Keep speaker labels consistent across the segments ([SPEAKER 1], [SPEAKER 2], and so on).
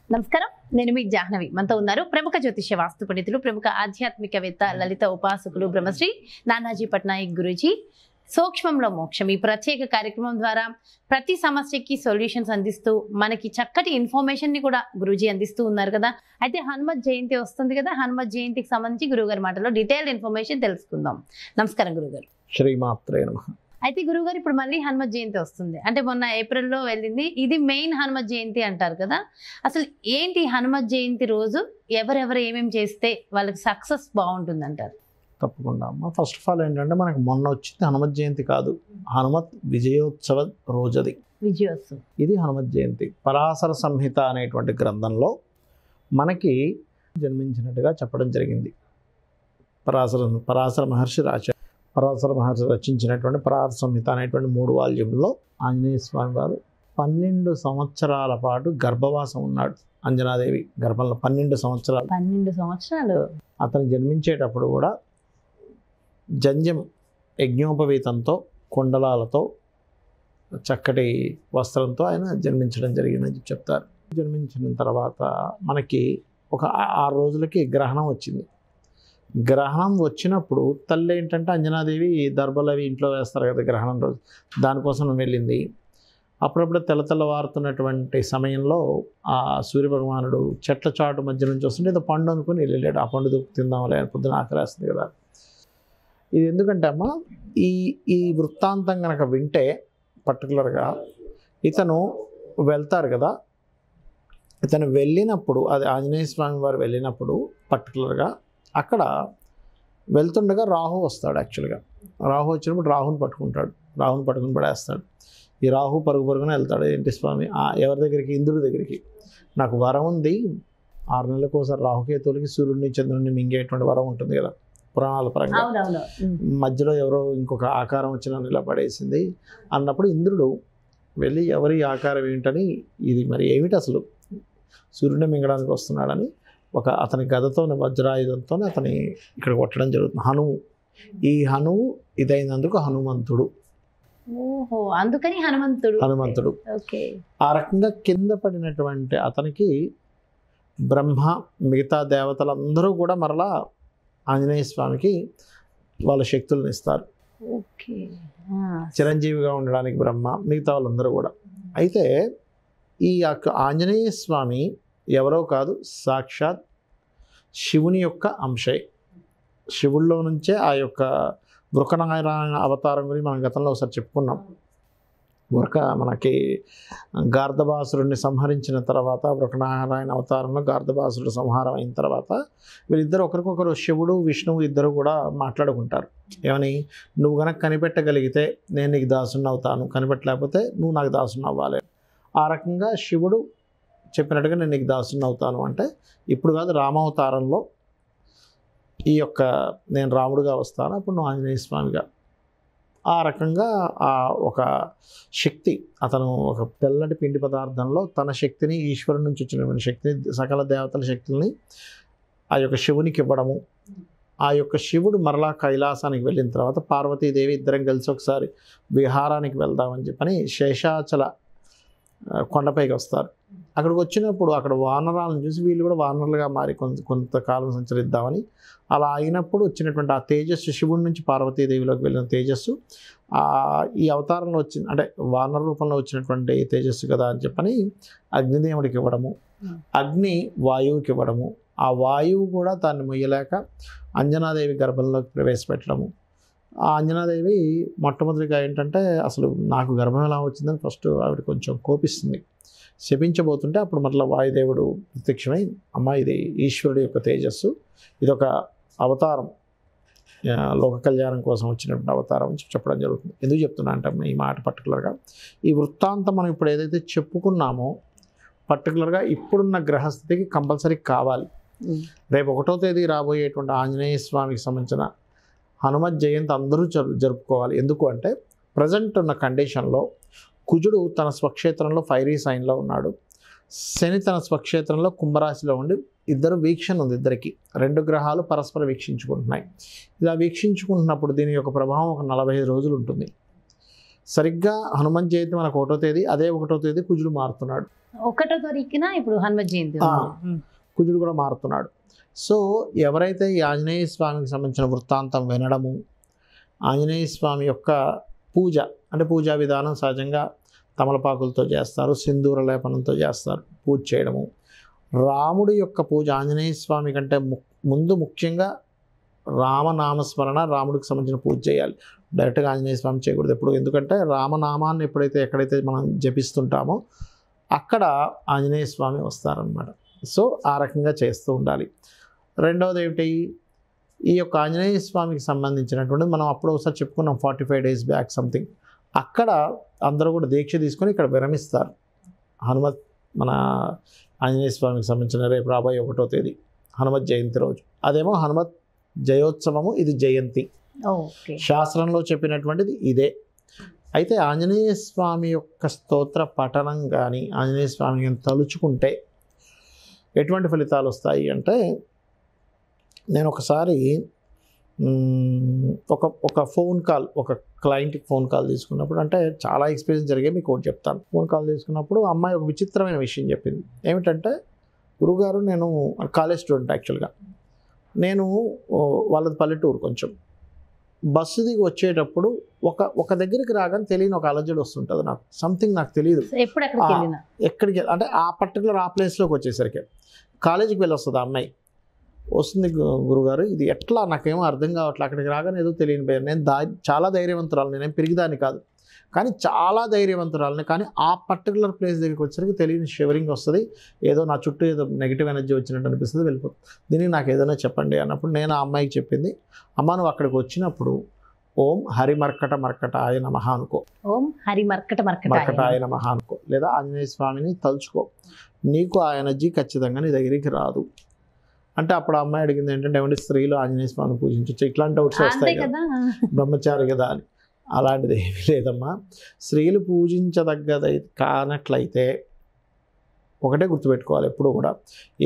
[SPEAKER 1] నమస్కారం, నేను మీ జాహ్నవి. మనతో ఉన్నారు ప్రముఖ జ్యోతిష్య వాస్తు పండితులు, ప్రముఖ ఆధ్యాత్మికవేత్త, లలిత ఉపాసకులు బ్రహ్మశ్రీ నానాజీ పట్నాయక్ గురూజీ. సూక్ష్మంలో మోక్షం ఈ ప్రత్యేక కార్యక్రమం ద్వారా ప్రతి సమస్యకి సొల్యూషన్స్ అందిస్తూ మనకి చక్కటి ఇన్ఫర్మేషన్ ని కూడా గురూజీ అందిస్తూ ఉన్నారు కదా. అయితే హనుమత్ జయంతి వస్తుంది కదా, హనుమత్ జయంతికి సంబంధించి గురువుగారి మాటలో డీటెయిల్డ్ ఇన్ఫర్మేషన్ తెలుసుకుందాం. నమస్కారం గురుగారు.
[SPEAKER 2] శ్రీమాత్రే నమః.
[SPEAKER 1] అయితే గురుగారు, ఇప్పుడు మళ్ళీ హనుమత్ జయంతి వస్తుంది. అంటే మొన్న ఏప్రిల్లో వెళ్ళింది, ఇది మెయిన్ హనుమత్ జయంతి అంటారు కదా. అసలు ఏంటి హనుమత్ జయంతి రోజు ఎవరెవరు ఏమేమి చేస్తే వాళ్ళకి సక్సెస్ బాగుంటుంది అంటారు?
[SPEAKER 2] తప్పకుండా అమ్మ. ఫస్ట్ ఆఫ్ ఆల్ ఏంటంటే మనకు మొన్న వచ్చింది హనుమత్ జయంతి కాదు, హనుమత్ విజయోత్సవ రోజుది.
[SPEAKER 1] విజయోత్సవం
[SPEAKER 2] ఇది హనుమత్ జయంతి. పరాశర సంహిత అనేటువంటి గ్రంథంలో జన్మించినట్టుగా చెప్పడం జరిగింది. పరాశర మహర్షి రచించినటువంటి పరాశర సంహిత అనేటువంటి 3 వాల్యూమ్లో ఆంజనేయ స్వామి వారు 12 సంవత్సరాల పాటు గర్భవాసం ఉన్నాడు. అంజనాదేవి గర్భంలో 12
[SPEAKER 1] సంవత్సరాలు.
[SPEAKER 2] అతను జన్మించేటప్పుడు కూడా జంజం యజ్ఞోపవీతంతో, కుండలాలతో, చక్కటి వస్త్రంతో ఆయన జన్మించడం జరిగిందని చెప్తారు. జన్మించిన తర్వాత మనకి ఒక 6 రోజులకి గ్రహణం వచ్చింది. గ్రహణం వచ్చినప్పుడు తల్లి ఏంటంటే అంజనాదేవి దర్భలు అవి ఇంట్లో వేస్తారు కదా గ్రహణం రోజు, దానికోసం వెళ్ళింది. అప్పుడప్పుడు తెల్లవారుతున్నటువంటి సమయంలో ఆ సూర్యభగవానుడు చెట్ల చాటు మధ్య నుంచి వస్తుంటే ఏదో పండు అనుకుని వెళ్ళాడు. ఆ పండు తిందాంలే, పొద్దున ఆకలేస్తుంది కదా. ఇది ఎందుకంటే అమ్మ, ఈ వృత్తాంతం కనుక వింటే పర్టికులర్గా ఇతను వెళ్తారు కదా, ఇతను వెళ్ళినప్పుడు, అది ఆంజనేయ స్వామి వారు వెళ్ళినప్పుడు పర్టికులర్గా అక్కడ వెళ్తుండగా రాహు వస్తాడు. యాక్చువల్గా రాహు వచ్చినప్పుడు రాహుని పట్టుకుని పడేస్తాడు. ఈ రాహు పరుగున వెళ్తాడు. ఏంటి స్వామి, ఎవరి దగ్గరికి? ఇంద్రుడి దగ్గరికి. నాకు వరం ఉంది, 6 నెలలకు ఒకసారి రాహుకేతువులకి సూర్యుడిని చంద్రుడిని మింగేటువంటి వరం ఉంటుంది కదా పురాణాల పరంగా. మధ్యలో ఎవరో ఇంకొక ఆకారం వచ్చి నన్ను ఇలా పడేసింది అన్నప్పుడు ఇంద్రుడు వెళ్ళి ఎవరి ఆకారం ఏంటని, ఇది మరి ఏమిటి అసలు సూర్యుడిని మింగడానికి వస్తున్నాడని అతని గదతో, వజ్రాయుధంతో అతని ఇక్కడ కొట్టడం జరుగుతుంది. ఈ హనువు ఇదైనందుకు హనుమంతుడు.
[SPEAKER 1] ఓహో, అందుకని హనుమంతుడు.
[SPEAKER 2] ఆ రకంగా కింద పడినటువంటి అతనికి బ్రహ్మ, మిగతా దేవతలందరూ కూడా మరలా ఆంజనేయ స్వామికి వాళ్ళ శక్తులను ఇస్తారు. చిరంజీవిగా ఉండడానికి బ్రహ్మ, మిగతా వాళ్ళందరూ కూడా. అయితే ఈ ఆంజనేయ స్వామి ఎవరో కాదు, సాక్షాత్ శివుని యొక్క అంశే. శివుల్లో నుంచే ఆ యొక్క వృకనారాయణ అవతారం గురించి మనం గతంలో ఒకసారి చెప్పుకున్నాం. మనకి గార్ధబాసురుడిని సంహరించిన తర్వాత, వృకనారాయణ అవతారంలో గార్ధబాసురుడు సంహారం అయిన తర్వాత వీళ్ళిద్దరు ఒకరికొకరు, శివుడు విష్ణువు ఇద్దరు కూడా మాట్లాడుకుంటారు. ఏమని, నువ్వు కనుక కనిపెట్టగలిగితే నేను నీకు దాసుని అవుతాను, కనిపెట్టలేకపోతే నువ్వు నాకు దాసుని అవ్వాలి. ఆ రకంగా శివుడు చెప్పినట్టుగా నేను నీకు దాసుని అవుతాను అంటే, ఇప్పుడు కాదు రామావతారంలో నేను రాముడుగా వస్తాను, అప్పుడు నువ్వు ఆంజనేయ స్వామిగా. ఆ రకంగా ఒక శక్తి, అతను ఒక తెల్లటి పిండి పదార్థంలో తన శక్తిని, ఈశ్వరుని నుంచి వచ్చినటువంటి శక్తిని, సకల దేవతల శక్తుల్ని ఆ యొక్క శివునికి ఇవ్వడము. ఆ యొక్క శివుడు మరలా కైలాసానికి వెళ్ళిన తర్వాత పార్వతీదేవి ఇద్దరం కలిసి ఒకసారి విహారానికి వెళ్దామని చెప్పని శేషాచల కొండపైకి వస్తారు. అక్కడికి వచ్చినప్పుడు అక్కడ వానరాలను చూసి వీళ్ళు కూడా వానరులుగా మారి కొంతకాలం సంచరిద్దామని అలా అయినప్పుడు వచ్చినటువంటి ఆ తేజస్సు, శివుడి నుంచి పార్వతీదేవిలోకి వెళ్ళిన తేజస్సు ఈ అవతారంలో వచ్చింది. అంటే వానర రూపంలో వచ్చినటువంటి తేజస్సు కదా అని చెప్పని అగ్నిదేవుడికి ఇవ్వడము, అగ్ని వాయువుకి ఇవ్వడము, ఆ వాయువు కూడా దాన్ని మొయ్యలేక అంజనాదేవి గర్భంలోకి ప్రవేశపెట్టడము. ఆ అంజనాదేవి మొట్టమొదటిగా ఏంటంటే, అసలు నాకు గర్భం ఎలా వచ్చిందని ఫస్ట్ ఆవిడ కొంచెం కోపిస్తుంది. శపించబోతుంటే అప్పుడు మరలా వాయుదేవుడు ప్రత్యక్షమై, అమ్మ ఇది ఈశ్వరుడు యొక్క తేజస్సు, ఇదొక అవతారం, లోక కళ్యాణం కోసం వచ్చినటువంటి అవతారం అని చెప్పడం జరుగుతుంది. ఎందుకు చెప్తున్నా అంటే ఈ మాట పర్టికులర్గా ఈ వృత్తాంతం మనం ఇప్పుడు ఏదైతే చెప్పుకున్నామో పర్టికులర్గా ఇప్పుడున్న గ్రహస్థితికి కంపల్సరీ కావాలి. రేపు 1వ తేదీ రాబోయేటువంటి ఆంజనేయ స్వామికి సంబంధించిన హనుమత్ జయంతి అందరూ జరుపుకోవాలి. ఎందుకు అంటే ప్రజెంట్ ఉన్న కండిషన్లో కుజుడు తన స్వక్షేత్రంలో ఫైరీ సైన్లో ఉన్నాడు, శని తన స్వక్షేత్రంలో కుంభరాశిలో ఉండి ఇద్దరు వీక్షణ ఉంది. ఇద్దరికి 2 గ్రహాలు పరస్పర వీక్షించుకుంటున్నాయి. ఇలా వీక్షించుకుంటున్నప్పుడు దీని యొక్క ప్రభావం ఒక 45 రోజులు ఉంటుంది. సరిగ్గా హనుమత్ జయంతి మనకు 1వ తేదీ, అదే 1వ తేదీ కుజుడు మారుతున్నాడు.
[SPEAKER 1] ఒకటో తారీఖున ఇప్పుడు హనుమత్ జయంతి
[SPEAKER 2] కుజుడు కూడా మారుతున్నాడు. సో ఎవరైతే ఈ ఆంజనేయ స్వామికి సంబంధించిన వృత్తాంతం వినడము, ఆంజనేయ స్వామి యొక్క పూజ అంటే పూజా విధానం సహజంగా తమలపాకులతో చేస్తారు, సింధూర లేపనంతో చేస్తారు పూజ చేయడము. రాముడి యొక్క పూజ ఆంజనేయ స్వామి కంటే ముందు ముఖ్యంగా రామనామస్మరణ, రాముడికి సంబంధించిన పూజ చేయాలి. డైరెక్ట్గా ఆంజనేయ స్వామి చేయకూడదు ఎప్పుడు, ఎందుకంటే రామనామాన్ని ఎక్కడైతే మనం జపిస్తుంటామో అక్కడ ఆంజనేయ స్వామి వస్తారనమాట. సో ఆ రకంగా చేస్తూ ఉండాలి. రెండవది ఏమిటి, ఈ యొక్క ఆంజనేయ స్వామికి సంబంధించినటువంటిది మనం అప్పుడు ఒకసారి చెప్పుకున్నాం 45 days బ్యాక్ సంథింగ్. అక్కడ అందరూ కూడా దీక్ష తీసుకొని ఇక్కడ విరమిస్తారు. హనుమత్ మన ఆంజనేయ స్వామికి సంబంధించిన రేపు రాబోయే 1వ తేదీ హనుమత్ జయంతి రోజు. అదేమో హనుమత్ జయోత్సవము, ఇది జయంతి. శాస్త్రంలో చెప్పినటువంటిది ఇదే. అయితే ఆంజనేయ స్వామి యొక్క స్తోత్ర పఠనం కానీ ఆంజనేయ స్వామిని తలుచుకుంటే ఎటువంటి ఫలితాలు వస్తాయి అంటే, నేను ఒకసారి ఒక ఫోన్ కాల్, ఒక క్లయింట్కి ఫోన్ కాల్ తీసుకున్నప్పుడు, అంటే చాలా ఎక్స్పీరియన్స్ జరిగాయి, మీకు ఒకటి చెప్తాను. ఫోన్ కాల్ తీసుకున్నప్పుడు అమ్మాయి ఒక విచిత్రమైన విషయం చెప్పింది. ఏమిటంటే, గురుగారు నేను కాలేజ్ స్టూడెంట్ యాక్చువల్గా, నేను వాళ్ళది పల్లెటూరు కొంచెం, బస్సు దిగి వచ్చేటప్పుడు ఒక దగ్గరికి రాగానే తెలియని ఒక అలజడి వస్తుంటుంది నాకు, సంథింగ్ నాకు తెలియదు ఎక్కడికి, అంటే ఆ పర్టికులర్ ఆ ప్లేస్లోకి వచ్చేసరికి కాలేజీకి వెళ్ళి వస్తుంది ఆ అమ్మాయి. వస్తుంది, గురుగారు ఇది ఎట్లా నాకేమో అర్థం కావట్లేదు, అక్కడికి రాగానే ఏదో తెలియని పేరు. నేను చాలా ధైర్యవంతురాలు, నేనేం పెరిగిదాన్ని కాదు, కానీ చాలా ధైర్యవంతురాలని, కానీ ఆ పర్టికులర్ ప్లేస్ దగ్గరికి వచ్చేసరికి తెలియని షివరింగ్ వస్తుంది, ఏదో నా చుట్టూ ఏదో నెగిటివ్ ఎనర్జీ వచ్చినట్టు అనిపిస్తుంది, వెళ్ళిపోతుంది. దీనికి నాకు ఏదైనా చెప్పండి అన్నప్పుడు నేను ఆ అమ్మాయికి చెప్పింది, అమ్మ నువ్వు అక్కడికి వచ్చినప్పుడు ఓం హరి మర్కట మర్కటాయ నమః అనుకో,
[SPEAKER 1] ఓం హరి మర్కట
[SPEAKER 2] మర్కటాయ నమః అనుకో, లేదా ఆంజనేయ స్వామిని తలుచుకో, నీకు ఆ ఎనర్జీ ఖచ్చితంగా నీ దగ్గరికి రాదు. అంటే అప్పుడు ఆ అమ్మాయి అడిగింది ఏంటంటే, ఏమంటే స్త్రీలు ఆంజనేయ స్వామిని పూజించవచ్చు, ఇట్లాంటి డౌట్స్ వస్తాయి కదా, బ్రహ్మచారి కదా అని. అలాంటిది ఏమీ లేదమ్మా. స్త్రీలు పూజించదగ్గది కానట్లయితే ఒకటే గుర్తుపెట్టుకోవాలి, ఎప్పుడు కూడా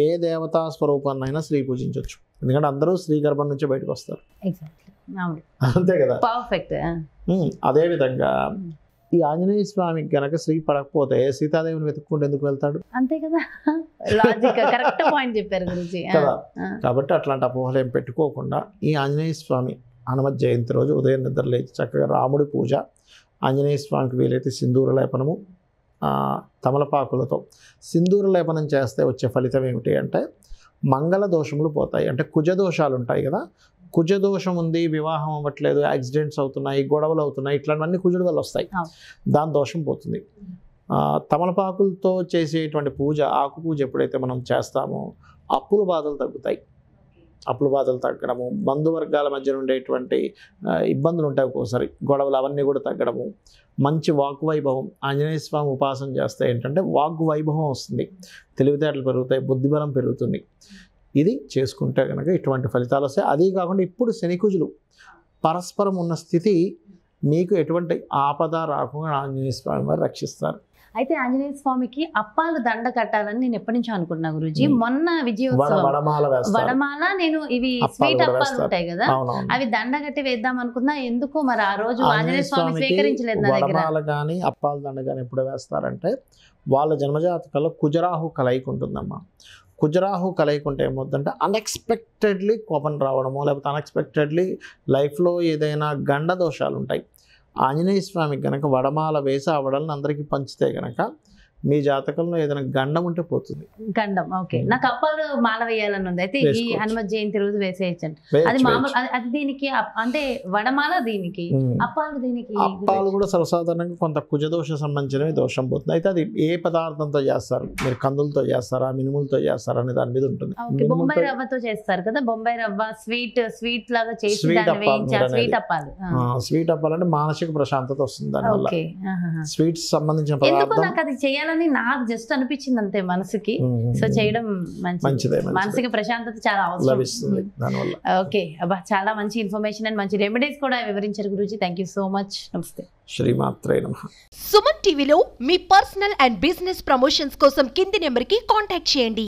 [SPEAKER 2] ఏ దేవతా స్వరూపాన్నైనా స్త్రీ పూజించవచ్చు, ఎందుకంటే అందరూ స్త్రీ గర్భం నుంచి బయటకు వస్తారు, అంతే కదా. అదేవిధంగా ఈ ఆంజనేయ స్వామికి గనక స్త్రీ పడకపోతే సీతాదేవిని వెతుక్కుంటూ ఎందుకు వెళ్తాడు,
[SPEAKER 1] అంతే కదా. కరెక్ట్ పాయింట్ చెప్పారు గురూజీ
[SPEAKER 2] కదా. కాబట్టి అట్లాంటి అపోహలు ఏం పెట్టుకోకుండా ఈ ఆంజనేయ స్వామి హనుమత్ జయంతి రోజు ఉదయం నిద్ర లేచి చక్కగా రాముడి పూజ, ఆంజనేయ స్వామికి వీలైతే సింధూర లేపనము, తమలపాకులతో సింధూర లేపనం చేస్తే వచ్చే ఫలితం ఏమిటి అంటే, మంగళ దోషములు పోతాయి. అంటే కుజ దోషాలు ఉంటాయి కదా, కుజ దోషం ఉంది, వివాహం అవ్వట్లేదు, యాక్సిడెంట్స్ అవుతున్నాయి, గొడవలు అవుతున్నాయి, ఇట్లాంటివన్నీ కుజుడి వల్ల వస్తాయి, దాని దోషం పోతుంది. తమలపాకులతో చేసేటువంటి పూజ, ఆకు పూజ ఎప్పుడైతే మనం చేస్తామో అప్పుల బాధలు తగ్గుతాయి. అప్పుల బాధలు తగ్గడము, బంధువర్గాల మధ్య ఉండేటువంటి ఇబ్బందులు ఉంటాయి ఒక్కోసారి, గొడవలు అవన్నీ కూడా తగ్గడము, మంచి వాగ్వైభవం. ఆంజనేయ స్వామి ఉపాసన చేస్తే ఏంటంటే వాగ్వైభవం వస్తుంది, తెలివితేటలు పెరుగుతాయి, బుద్ధిబలం పెరుగుతుంది. ఇది చేసుకుంటే కనుక ఇటువంటి ఫలితాలు వస్తాయి. అదే కాకుండా ఇప్పుడు శనికుజులు పరస్పరం ఉన్న స్థితి, మీకు ఎటువంటి ఆపద రాకుండా ఆంజనేయ స్వామి వారు రక్షిస్తారు.
[SPEAKER 1] అయితే ఆంజనేయ స్వామికి అప్పాలు దండ కట్టాలని నేను ఎప్పటి నుంచో అనుకుంటున్నా గురూజీ. మొన్న విజయోత్సవం వడమాల, నేను ఇవి స్వీట్ అప్పాలు ఉంటాయి కదా, అవి దండ కట్టి వేద్దాం అనుకున్నా, ఎందుకు మరి ఆ రోజు ఆంజనేయ స్వామి స్వీకరించలేదు నా దగ్గర.
[SPEAKER 2] వడమాల కానీ అప్పాల దండ కానీ ఎప్పుడు వేస్తారంటే, వాళ్ళ జన్మజాతకంలో కుజరాహు కలయిక ఉంటుందమ్మా. కుజరాహు కలయిక ఉంటే ఏమవుతుందంటే, అన్ఎక్స్పెక్టెడ్లీ కోపం రావడమో, లేకపోతే అన్ఎక్స్పెక్టెడ్లీ లైఫ్లో ఏదైనా గండ దోషాలు ఉంటాయి. ఆంజనేయ స్వామికి కనుక వడమాల వేసి ఆ వడలను అందరికీ పంచితే కనుక మీ జాతకంలో ఏదైనా గండం ఉంటే పోతుంది.
[SPEAKER 1] గండం, ఓకే. నాకు అప్పాలు మాల వేయాలని ఉంది, అయితే ఈ హనుమత్ జయంతి రోజు వేసేయచ్చండి. అది మామూలు, అది దీనికి అంటే వడమాల దీనికి, అప్పాలు దీనికి.
[SPEAKER 2] అప్పాలు కూడా సర్వసాధారణంగా కొంత కుజదోష సంబంధించినవి దోషం పోతుంది. అయితే అది ఏ పదార్థంతో చేస్తారు, మీరు కందులతో చేస్తారా, మినుములతో చేస్తారా అనే దాని మీద ఉంటుంది.
[SPEAKER 1] బొంబాయి రవ్వతో చేస్తారు కదా, బొంబాయి రవ్వ స్వీట్ లాగా చేసి స్వీట్ అప్పాలు.
[SPEAKER 2] స్వీట్ అప్పాలు అంటే మానసిక ప్రశాంతత వస్తుంది దానివల్ల. స్వీట్స్ సంబంధించిన పదార్థం
[SPEAKER 1] నాకు అది చేయాలని నాకు జస్ట్ అనిపించింది అంతే మనసుకి. సో చేయడం మంచిదే, మానసిక ప్రశాంతత చాలా అవసరం. ఓకే అబ్బా, చాలా మంచి ఇన్ఫర్మేషన్ అండ్ మంచి రెమెడీస్ కూడా వివరించారు Guruji. Thank you so much. నమస్తే.
[SPEAKER 2] శ్రీమాత్రే నమః.
[SPEAKER 3] సుమన్ టీవీలో మీ పర్సనల్ అండ్ బిజినెస్ ప్రమోషన్స్ కోసం కింది నెంబర్కి కాంటాక్ట్ చేయండి.